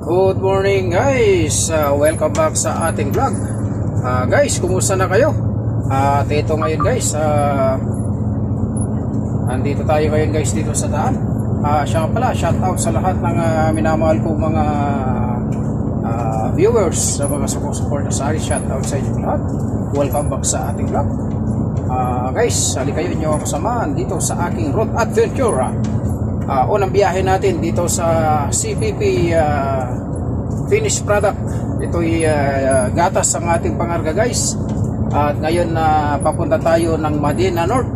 Good morning guys, welcome back sa ating vlog. Guys, kumusta na kayo? At ito ngayon guys, andito tayo ngayon guys dito sa daan. Siya pala, shout out sa lahat ng minamahal kong mga viewers, sa mga support sa akin. Shout out sa inyo lahat. Welcome back sa ating vlog. Guys, hali kayo inyo ako samahan dito sa aking road adventure. Unang biyahe natin dito sa CPP finished product. Ito'y gatas ang ating pangarga guys. At ngayon papunta tayo ng Medina North.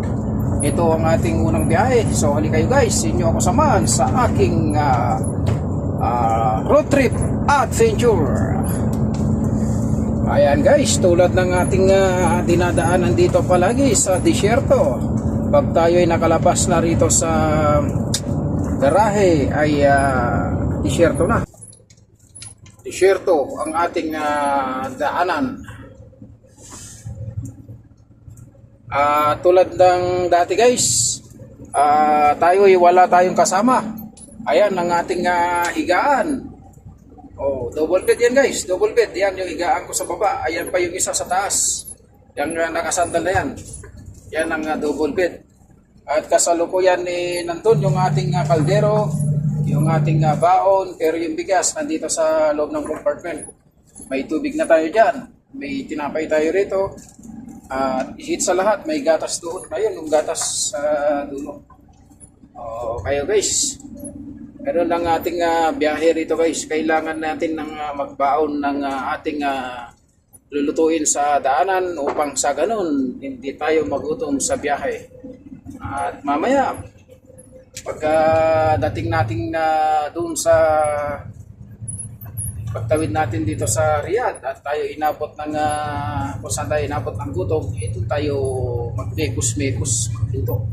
Ito ang ating unang biyahe. So hali kayo guys, inyo ako samahan sa aking road trip adventure. Ayan guys, tulad ng ating dinadaanan dito palagi sa disyerto. Pag tayo ay nakalabas na rito sa garahe ay disyerto na. Disyerto ang ating daanan. Tulad ng dati guys, tayo ay wala tayong kasama. Ayan ang ating higaan. Double bed yan guys, double bed. Yan yung higaan ko sa baba. Ayan pa yung isa sa taas. Yung nakasandal na yan. Yan ang double bed. At kasalukuyan nandun yung ating kaldero, yung ating baon, pero yung bigas nandito sa loob ng compartment. May tubig na tayo dyan, may tinapay tayo rito, at hit sa lahat, may gatas doon. Ayun, yung gatas sa dulo. Kayo guys, meron lang ating biyahe rito guys. Kailangan natin ng magbaon ng ating lulutuin sa daanan upang sa ganun hindi tayo magutom sa biyahe. At mamaya pagka dating natin doon sa pagtawid natin dito sa Riyadh at tayo inabot ng kung saan tayo inabot ng gutom, ito tayo magmekos-mekos dito.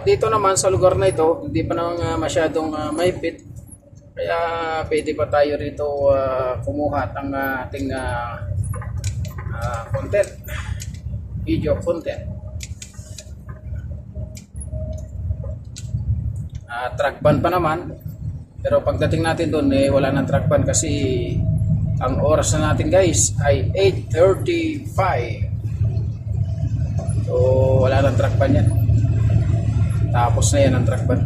Dito naman sa lugar na ito hindi pa naman masyadong maipit, kaya pwede pa tayo rito kumuha ng ating content, video content. Truck ban pa naman, pero pagdating natin doon wala nang truck ban kasi ang oras na natin guys ay 8:35. So wala nang truck ban yan, tapos na yan ang truck ban.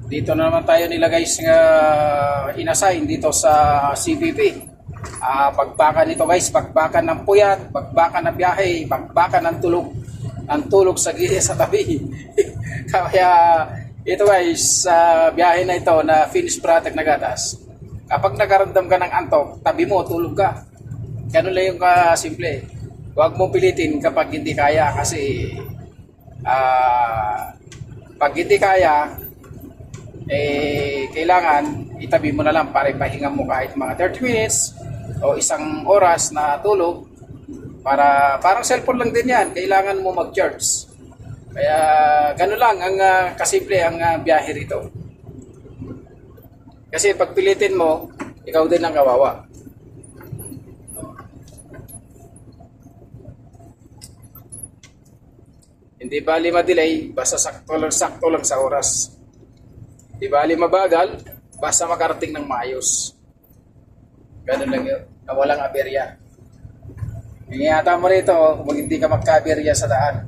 Dito na naman tayo nila guys inassign dito sa CPP. Pagbakan nito guys, pagbakan ng puyat, pagbakan ng biyahe, pagbakan ng tulog sa gilid sa tabi. Kaya ito guys, sa biyahe na ito na finished product na gatas, kapag nakaramdam ka ng antok, tabi mo, tulog ka. Ganun lang yung simple. Huwag mo pilitin kapag hindi kaya kasi pag hindi kaya kailangan itabi mo na lang para ipahinga mo kahit mga 30 minutes o isang oras na tulog, para parang cellphone lang din yan, kailangan mo mag-charge. Kaya gano'n lang ang kasimple ang biyahe rito. Kasi pag pilitin mo, ikaw din ang kawawa. Hindi bali ma-delay, basta sakto lang sa oras. Di bali mabagal, basta makarating ng maayos. Ganun lang yun, na walang aberya. Ingiyata mo rito kung hindi ka magka-aberya sa daan.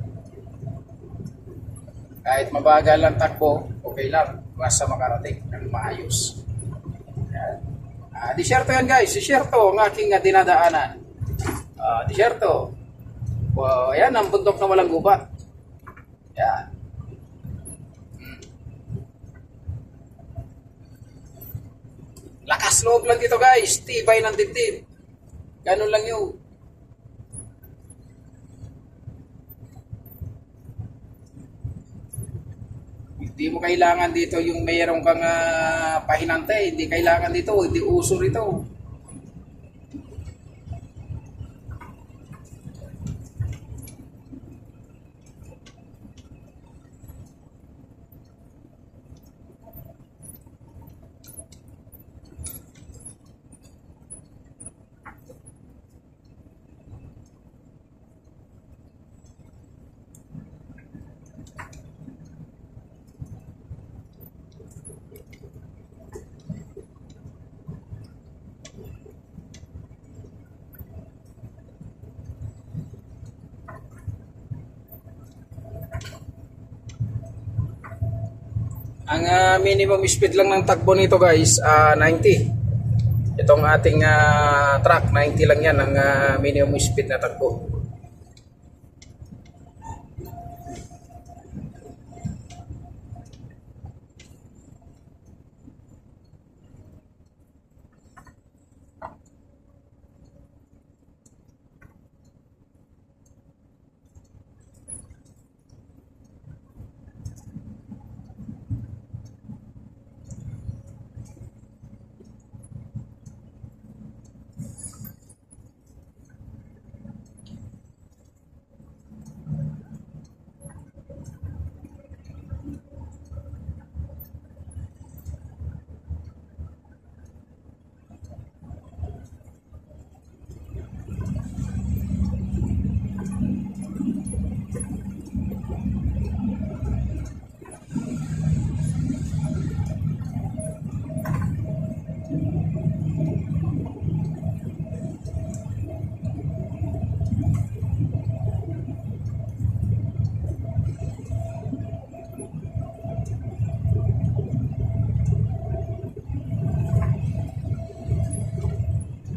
Kahit mabagal ang takbo, okay lang, basta makarating ng maayos. Disyerto yan guys, disyerto ang aking dinadaanan. Disyerto. Yan ang bundok na walang gubat. Yan. Lakas loob lang dito guys, tibay ng dibdib. Ganun lang yun. Hindi mo kailangan dito yung mayroong kang pahinante. Hindi kailangan dito. Hindi uso rito. Ang minimum speed lang ng takbo nito guys, 90. Itong ating truck, 90 lang yan ang minimum speed na takbo.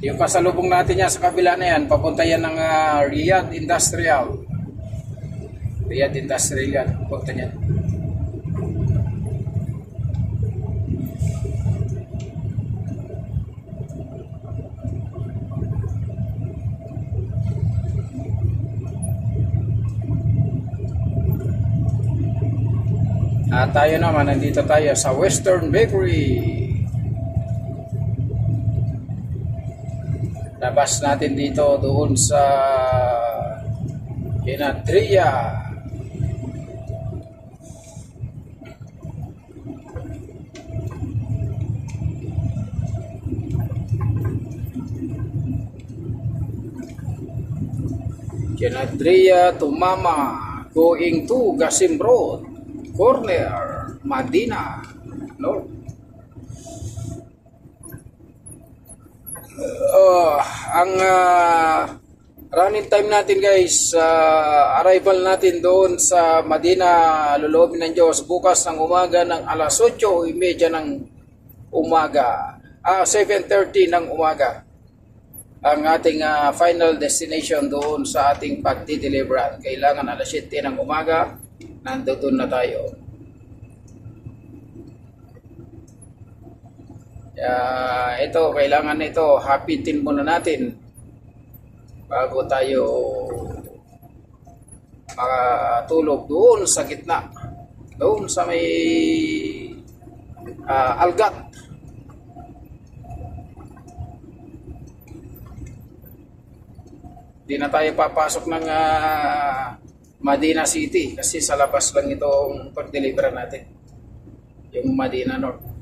Yung pasalubong natin yan sa kabila na yan, papunta yan ng Riyadh Industrial. Riyadh Industrial yan, papunta yan. At tayo naman, nandito tayo sa Western Bakery. Labas natin dito doon sa Ginadria. Ginadria to Mama, going to Gasim Road, corner, Madina, North. Ang running time natin guys, arrival natin doon sa Madina, loloobin ng Diyos, bukas ng umaga ng alas 8:30 ng umaga, 7:30 ng umaga. Ang ating final destination doon sa ating pagdi-deliveran. Kailangan alas 7 ng umaga, nandoon na tayo. Ito, kailangan ito, hapitin muna natin bago tayo makatulog doon sa gitna, doon sa may algat. Di na tayo papasok ng Madina City kasi sa labas lang itong pag-deliver natin, yung Madina North.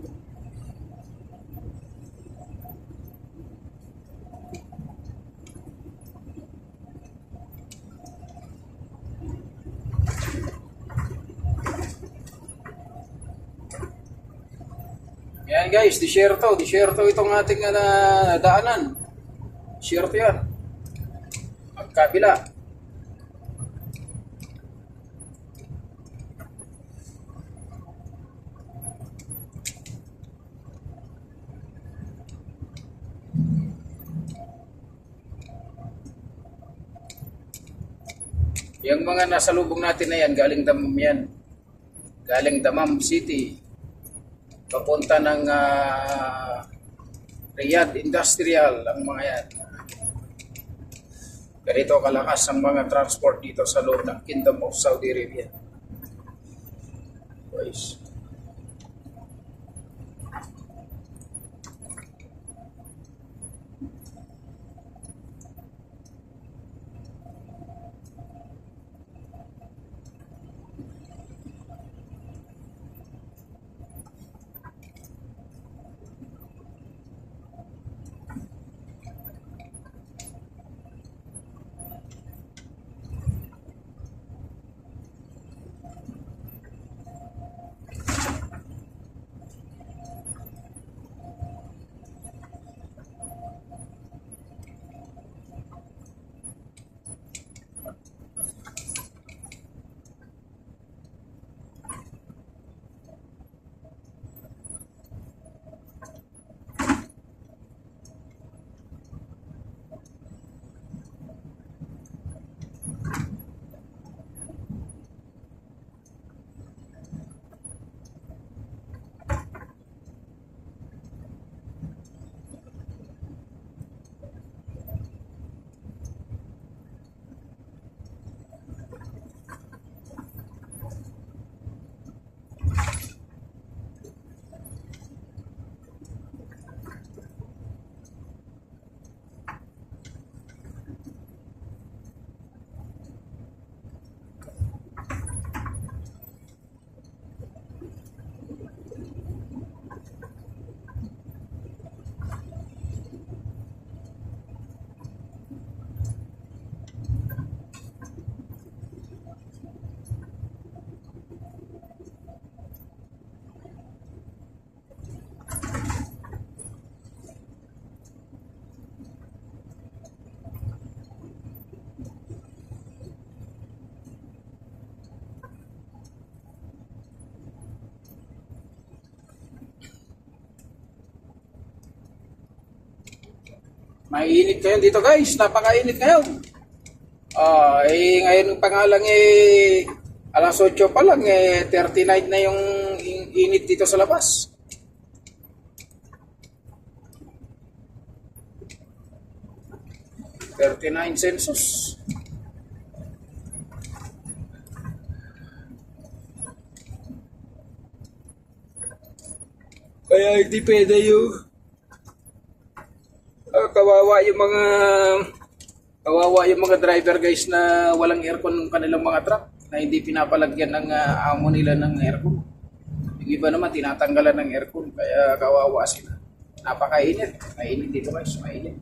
Yan guys, disyerto itong ating daanan. Disyerto yan. Magkabila. Yung mga nasa lubong natin na yan, galing Damam yan. Galing Damam City. Papunta ng Riyadh Industrial ang mga yan. Ganito kalakas ang mga transport dito sa loob ng Kingdom of Saudi Arabia. Guys. Mainit ngayon dito guys, napakainit ngayon. Ngayon pa nga lang alas 8 pa lang 39 na yung init dito sa labas. (39°C). Kaya hindi pwede yung kawawa yung mga driver guys na walang aircon ng kanilang mga truck, na hindi pinapalagyan ng amo nila ng aircon. Yung iba naman tinatanggalan ng aircon, kaya kawawa sila. Napakainit. Mainit dito guys, mainit.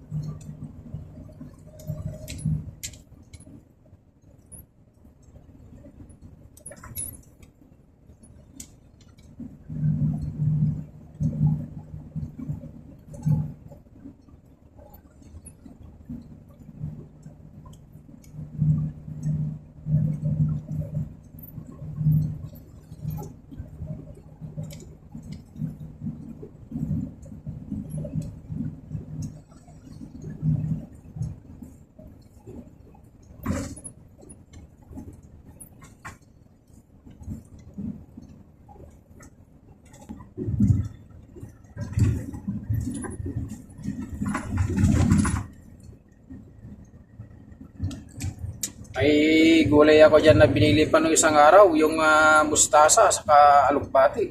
Ay gulay ako dyan na binili pa nung isang araw, yung mustasa saka alukbati.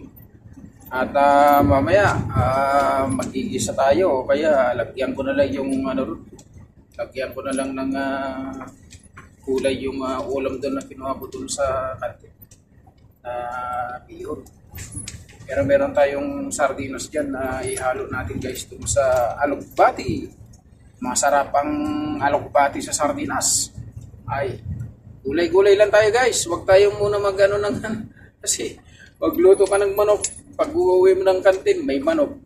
At mamaya magigisa tayo, kaya lagyan ko na lang yung lagyan ko na lang ng kulay yung ulam doon na kinuha ko doon sa kantin na bihon. Pero meron tayong sardinas dyan na ihalo natin guys doon sa alukbati. Masarap ang alukbati sa sardinas. Ay, gulay-gulay lang tayo guys. Huwag tayo muna mag-ano ng kasi magluto ka ng manok. Pag uuwi mo ng kantin, may manok,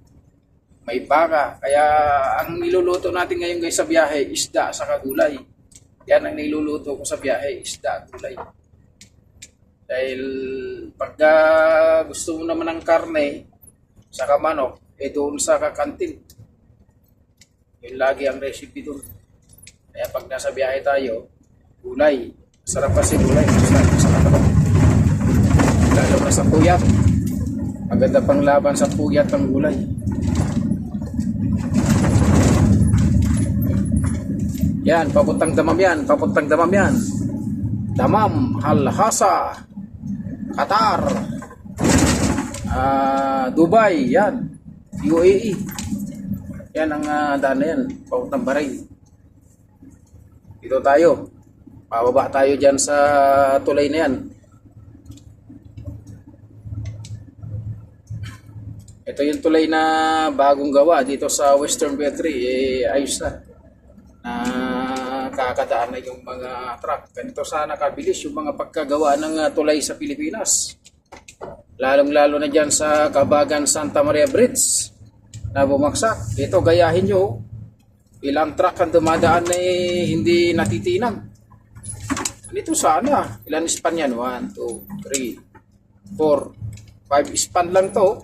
may baka. Kaya ang niluluto natin ngayon guys sa biyahe, isda sa gulay. Yan ang niluluto ko sa biyahe, isda at gulay. Dahil pag gusto mo naman ng karne saka manok, doon sa kakantin. Yun lagi ang recipe doon. Kaya pag nasa biyahe tayo, gulay. Sarap kasi gulay. Sarap ako. Lalo na sa puyat. Maganda pang laban sa puyat ang gulay. Yan, papuntang Damam yan, papuntang Damam yan. Damam, Al-Hasa, Qatar, Dubai, yan, UAE. Yan ang daan na yan, papuntang Bahrain. Dito tayo, pababa tayo dyan sa tulay na yan. Ito yung tulay na bagong gawa dito sa Western Battery, ayos na. Kakadaan na yung mga truck. Ganito sana kabilis yung mga pagkagawa ng tulay sa Pilipinas. Lalong-lalo na dyan sa Kabagan Santa Maria Bridge na bumagsak. Dito gayahin nyo, ilang truck ang dumadaan na hindi natitinan. Dito sana, ilan span yan? 1, 2, 3, 4, 5 span lang to.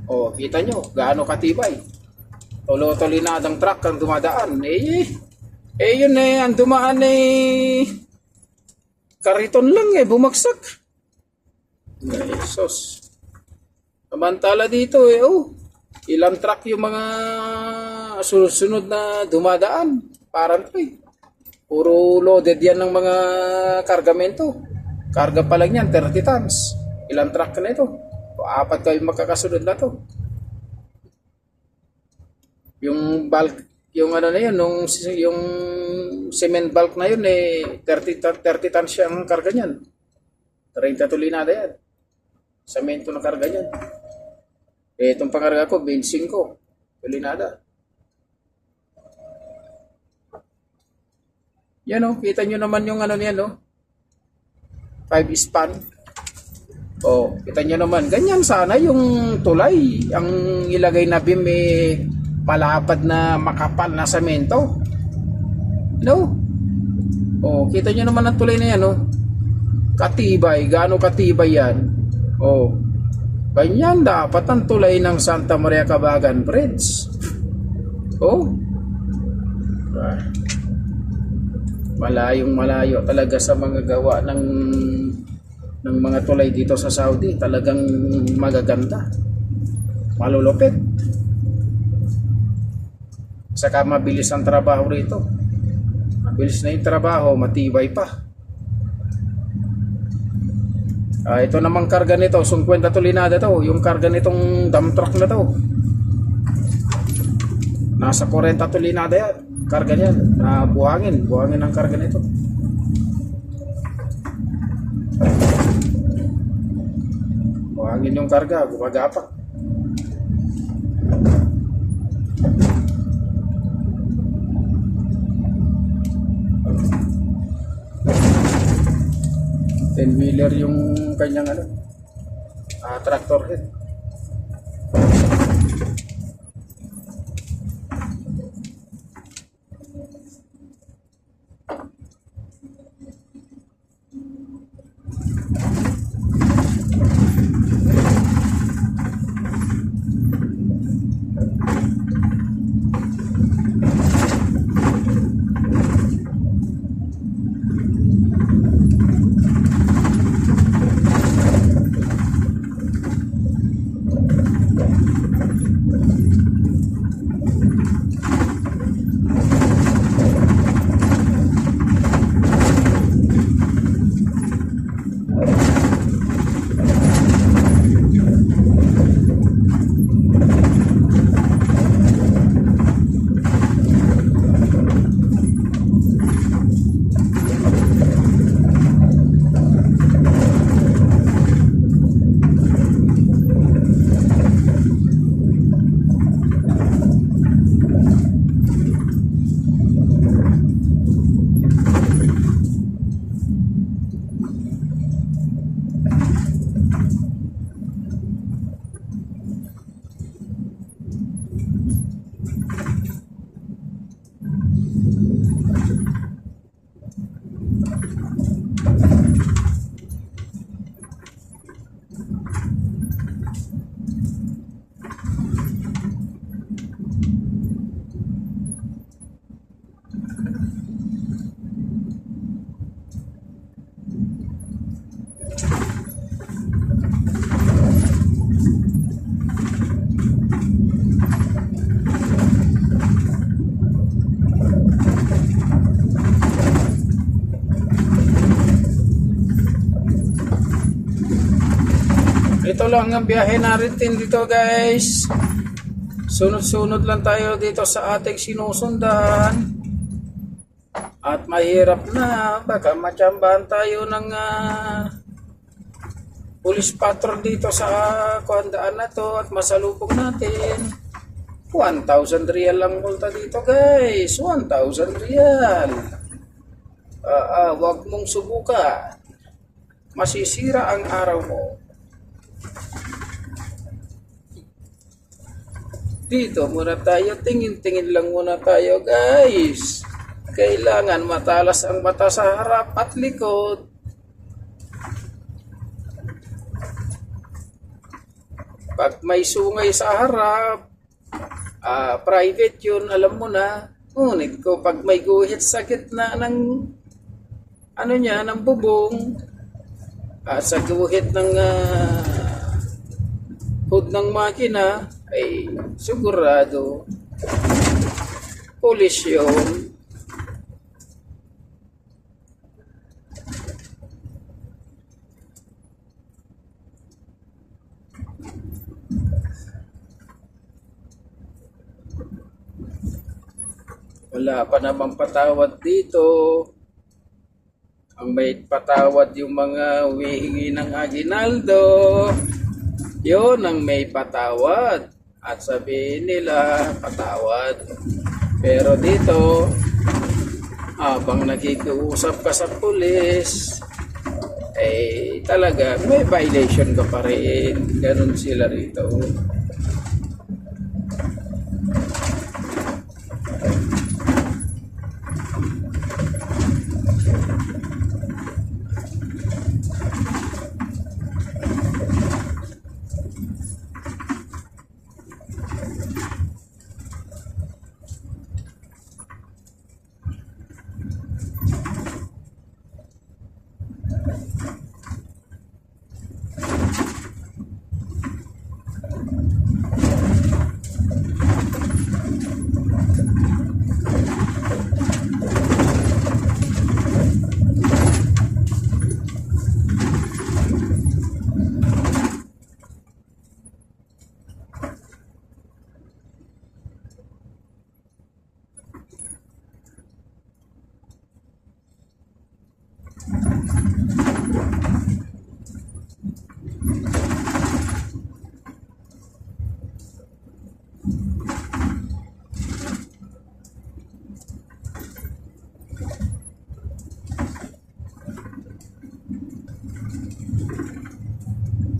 O, kita nyo, gaano katibay. Tulo-tulinadang truck ang dumadaan. Yun ang dumaan kariton lang bumagsak. Jesus. Samantala dito ilang truck yung mga susunod na dumadaan. Parang puro loaded yan ng mga kargamento. Karga pa lang yan, 30 tons. Ilang truck na ito? 4 kayo magkakasunod na to. Yung bulk, yung ano na yun, yung cement bulk na yun 30 tons siyang karga niyan. 30 tulinada yan. Semento na karga niyan. Itong pangarga ko 25 tulinada. Yan kita nyo naman yung ano niyan 5 span. Kita nyo naman, ganyan sana yung tulay. Ang ilagay na beam palapad na makapal na semento. Kita nyo naman ang tulay na yan katibay, gaano katibay yan. Ganyan dapat ang tulay ng Santa Maria Kabagan Bridge. Malayong malayo talaga sa mga gawa ng mga tulay dito sa Saudi. Talagang magaganda, malulupit, saka mabilis ang trabaho rito. Mabilis na yung trabaho, matibay pa. Ito namang karga nito 50 tulinada to. Yung karga nitong dump truck na to nasa 40 tulinada yan, karga niyan. Buhangin ang karga nito. Buhangin yung karga, gumagapak. Ten-wheeler yung kanyang tractor head. Ganito lang ang biyahe natin dito guys. Sunod-sunod lang tayo dito sa ating sinusundan. At mahirap na, baka matsambahan tayo ng police patrol dito sa kuhandaan na to at masalubong natin. 1,000 real lang multa dito guys. 1,000 real. Wag mong subukan. Masisira ang araw mo. Dito muna tayo, tingin-tingin lang muna tayo guys. Kailangan matalas ang mata sa harap at likod. Pag may sungay sa harap, private yun, alam mo na. Ngunit ko pag may guhit sa gitna ng ng bubong, at sa guhit ng hood ng makina, ay sigurado pulis yun. Wala pa namang patawad dito. Ang may patawad yung mga humihingi ng aginaldo. Yun ang may patawad. At sabihin nila, patawad. Pero dito, habang nakikiusap ka sa pulis, talaga may violation ka pa rin. Ganun sila rito.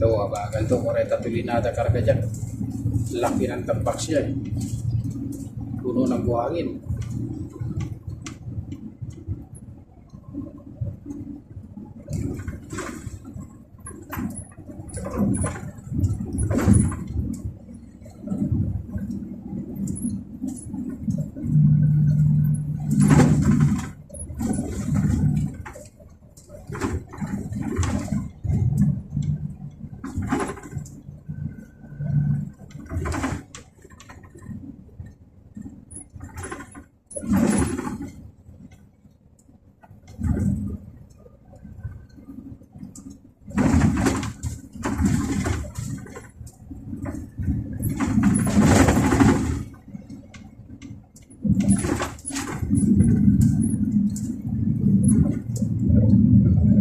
Ito, ganito, 40 tulinada karga dyan. Laki ng tampak siya eh. Puno ng buhangin.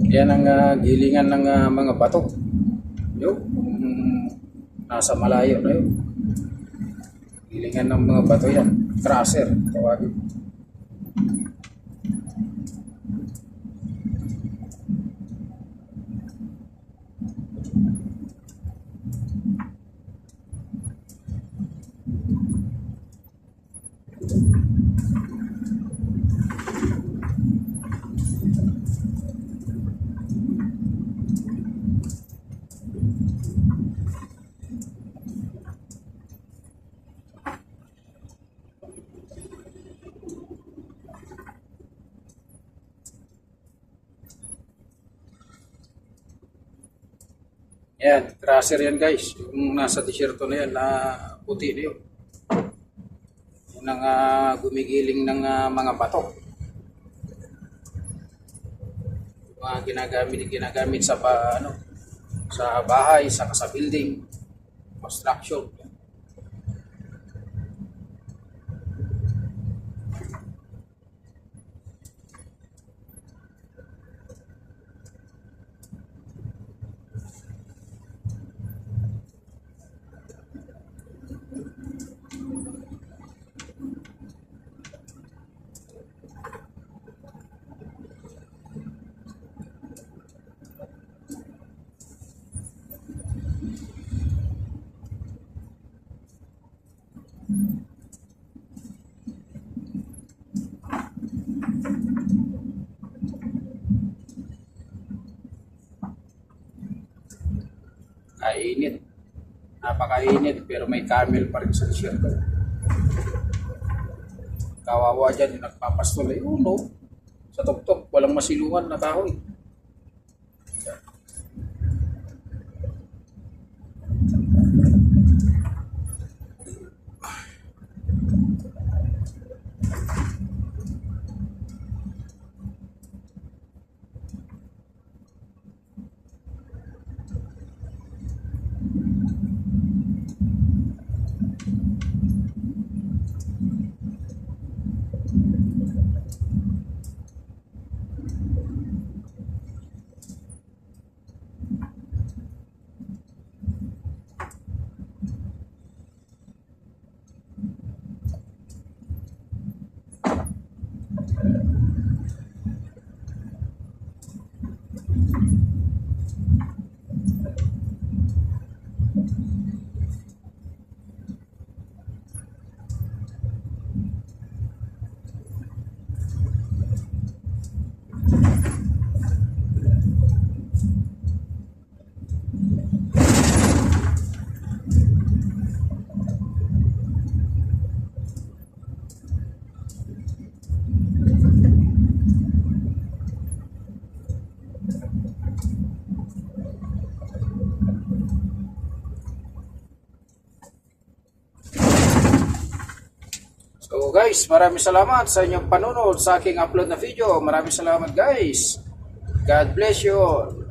Yan ang gilingan ng mga bato. Yung nasa malayo na yun. Gilingan ng mga bato yan. Crusher, tawagin. Yan, crusher yan guys. Yung nasa t-shirt na yan, na puti na yun. Yun ang gumigiling ng mga bato. Mga ginagamit sa sa bahay, sa building, construction. Kainit. Napakainit pero may camel pa rin sa desierto. Kawawa dyan yung nagpapastol. Ayun, no? Sa tuktok, walang masilungan na kahoy. So guys, maraming salamat sa inyong panonood sa aking upload na video. Maraming salamat guys. God bless you all.